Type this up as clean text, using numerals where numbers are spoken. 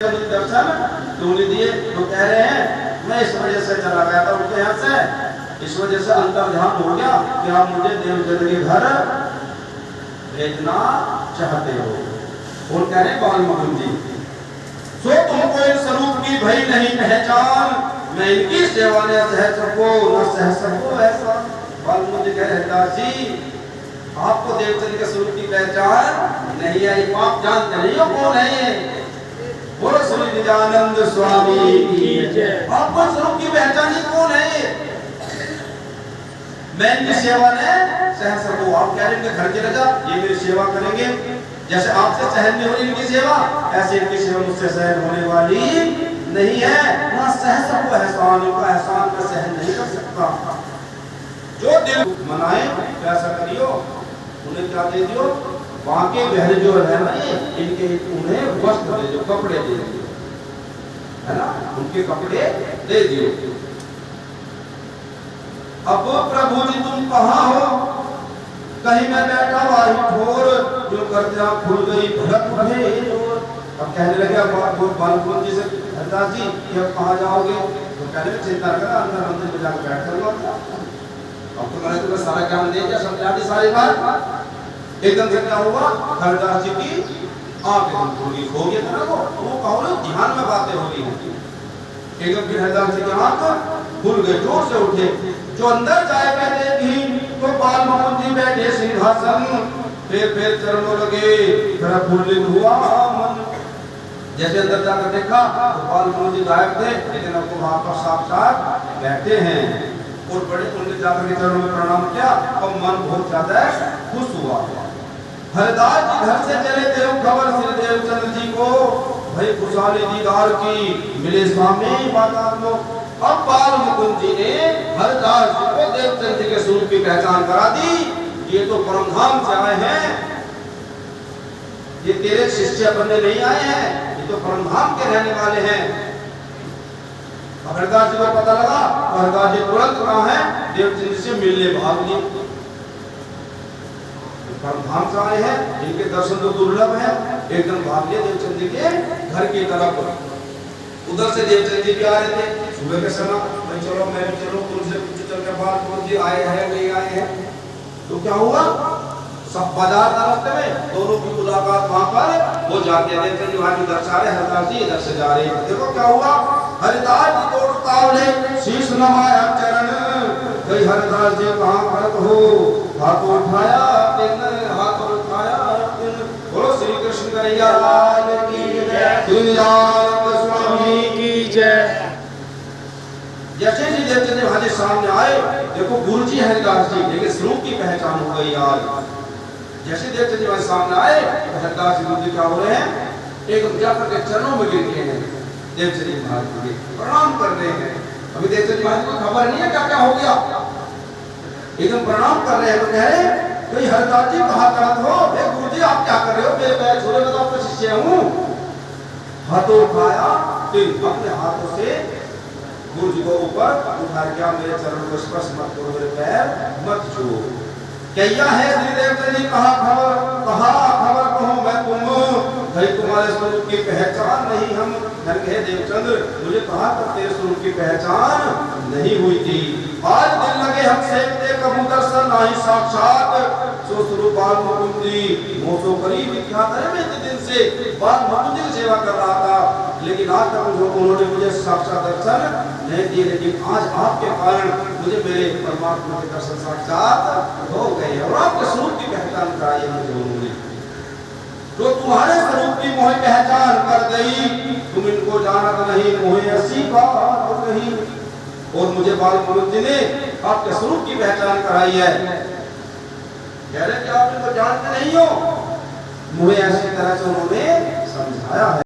दर्शन तूने दिए तो कह रहे हैं मैं इस वजह से चला गया था उनके यहाँ से, इस वजह से अंतर ध्यान हो गया कि आप मुझे देवचंद के घर भेजना चाहते हो। और कह रहे बाल मोहन जी सो तुमको इन स्वरूप की भई नहीं पहचान, मैं इनकी सेवा न सह सको न सह सको ऐसा। बाल मोहन जी कह रहे जी आपको देवचंद के स्वरूप की पहचान नहीं है, आप जानते नहीं हो कौन है। बोलो श्री निजानंद स्वामी की जय। आपको स्वरूप की पहचान ही कौन है? मैं इनकी सेवा ने सह सकूं। आप कह रहे हैं घर के राजा ये मेरी सेवा करेंगे, जैसे आपसे सहन नहीं हो रही इनकी सेवा, ऐसे इनकी सेवा मुझसे सहन होने वाली नहीं है। ना सह सकूं एहसान, इनका एहसान मैं सहन नहीं कर सकता। जो दिल मनाए वैसा करियो, उन्हें क्या दे दियो, वहां के बहन जो है ना ये इनके उन्हें वस्त्र दे दो, कपड़े दे दियो, है ना, उनके कपड़े दे दियो। अब प्रभु जी तुम कहाँ हो? कहीं मैं बैठा वाही ठोर, जो करते आप खुल गई भड़क उठे। अब कहने लगे बालकुन जी से हरदास जी कि अब कहाँ जाओगे? तो कहने में चिंता करा अंदर मंदिर में जाकर बैठ करूंगा। अब तो मैंने तुम्हें सारा ज्ञान दे दिया, समझा दी सारी बात। एकदम से क्या हुआ, हरदास जी की आंख एकदम खुली हो गई था ना, वो कहो ना ध्यान में बातें हो रही होती। एकदम फिर हरदास जी की आंख खुल गई, जोर से उठे। जो अंदर जाए कहते थी तो बाल मोहन जी बैठे सिंहासन, फिर चरणों लगे, थोड़ा फूलित हुआ मन। जैसे अंदर जाकर देखा तो बाल मोहन जी गायब थे, लेकिन अब तो वहां पर साक्षात बैठे हैं और बड़े उनके जाकर के चरणों में प्रणाम किया और मन बहुत ज्यादा खुश हुआ। हरदास जी घर से चले देव खबर श्री देवचंद जी को, भाई खुशहाली दीदार की मिले स्वामी माता को। अब बाल मुकुंद जी ने हरदास जी को देवचंद जी के स्वरूप की पहचान करा दी। ये तो परमधाम से आए हैं, ये तेरे शिष्य बनने नहीं आए हैं, ये तो परमधाम के रहने वाले हैं। हरदास जी को पता लगा, हरदास जी तुरंत कहा है देवचंद जी से मिलने भाग लिए। परमधाम से आए हैं, इनके दर्शन तो दुर्लभ है, एकदम भाग लिए देवचंद जी के घर की तरफ। उधर से देवचंद जी भी आ रहे थे सुबह के समय, भाई चलो मैं भी चलो, तुमसे कुछ चल के बाद कौन जी आए हैं नहीं आए हैं। तो क्या हुआ, सब बाजार रास्ते में दोनों की मुलाकात वहां पर वो जाते हैं। देवचंद जी वहां उधर से आ रहे, हरदास जी इधर से जा रहे हैं। देखो क्या हुआ, हरदास जी को उतावले शीश नमाया चरण, भाई हरदास जी कहाँ खड़े हो, हाथ उठाया दिन, हाथ उठाया दिन। बोलो श्री कृष्ण कन्हैया लाल की जय, श्री निजानंद स्वामी की जय। जैसे ही देवचंद जी हमारे सामने आए, देखो गुरु जी हरदास जी, लेकिन स्वरूप की पहचान हो गई आज। जैसे देवचंद जी हमारे सामने आए, हरदास जी गुरु जी क्या हो रहे हैं, एकदम जाकर के चरणों में गिर गए हैं। देवचंद जी महाराज जी प्रणाम कर रहे हैं। अभी देवचंद जी महाराज को खबर नहीं है क्या क्या हो गया, एकदम प्रणाम कर रहे हैं। तो कह रहे भाई हरदास जी कहाँ करत हो? गुरु जी आप क्या कर रहे हो, मेरे पैर छू रहे, मैं तो आपका शिष्य हूँ। हाथों उठाया, अपने हाथों से गुरु जी को ऊपर उठा के मेरे चरणों को स्पर्श मत करो, मेरे पैर मत छुओ। क्या है श्री देवचंद जी कहाँ खबर कहो मैं तुम, भाई तुम्हारे स्वरूप की पहचान नहीं हम कहे देवचंद, मुझे कहा तक तेरे स्वरूप की पहचान नहीं हुई थी। आज दिन लगे हम सेवते कबू दर्शन नहीं साक्षात, सो स्वरूप बाल मुकुंद जी मोसो करीब क्या करे। मैं इतने दिन से बाल मुकुंद जी की सेवा कर रहा था, लेकिन आज तक उन्होंने मुझे साक्षात दर्शन नहीं दिए, लेकिन आज आपके कारण मुझे मेरे परमात्मा के दर्शन साक्षात हो गए और आपके स्वरूप की पहचान कराई मुझे उन्होंने। तो तुम्हारे स्वरूप की मोह पहचान कर गई, तुम इनको जानत नहीं मोह ऐसी बात नहीं। और मुझे बाल मुकुंद जी ने आपके स्वरूप की पहचान कराई है। कह रहे कि आप इनको जानते नहीं हो, मुझे ऐसी तरह से उन्होंने समझाया है।